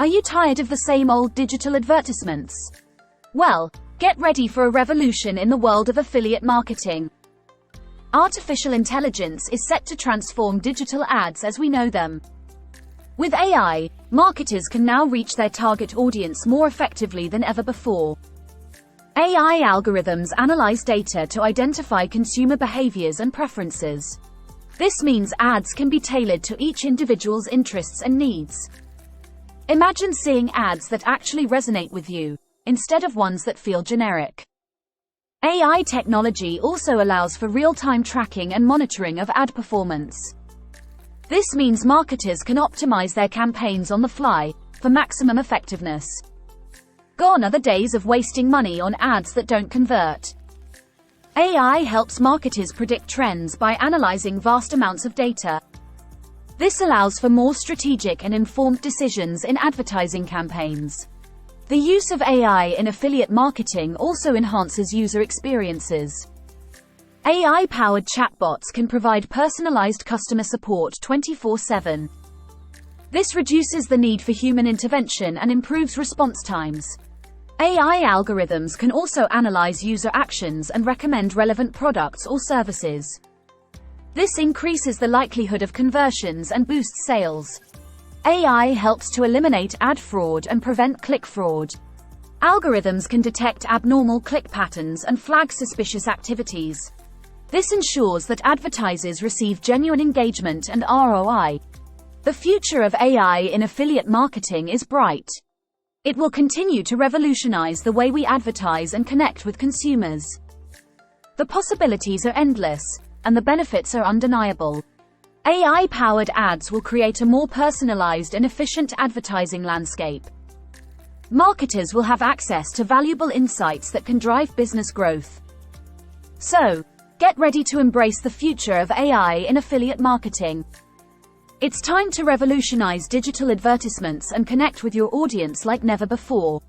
Are you tired of the same old digital advertisements? Well, get ready for a revolution in the world of affiliate marketing. Artificial intelligence is set to transform digital ads as we know them. With AI, marketers can now reach their target audience more effectively than ever before. AI algorithms analyze data to identify consumer behaviors and preferences. This means ads can be tailored to each individual's interests and needs. Imagine seeing ads that actually resonate with you, instead of ones that feel generic. AI technology also allows for real-time tracking and monitoring of ad performance. This means marketers can optimize their campaigns on the fly, for maximum effectiveness. Gone are the days of wasting money on ads that don't convert. AI helps marketers predict trends by analyzing vast amounts of data. This allows for more strategic and informed decisions in advertising campaigns. The use of AI in affiliate marketing also enhances user experiences. AI-powered chatbots can provide personalized customer support 24/7. This reduces the need for human intervention and improves response times. AI algorithms can also analyze user actions and recommend relevant products or services. This increases the likelihood of conversions and boosts sales. AI helps to eliminate ad fraud and prevent click fraud. Algorithms can detect abnormal click patterns and flag suspicious activities. This ensures that advertisers receive genuine engagement and ROI. The future of AI in affiliate marketing is bright. It will continue to revolutionize the way we advertise and connect with consumers. The possibilities are endless, and the benefits are undeniable. AI-powered ads will create a more personalized and efficient advertising landscape. Marketers will have access to valuable insights that can drive business growth. So, get ready to embrace the future of AI in affiliate marketing. It's time to revolutionize digital advertisements and connect with your audience like never before.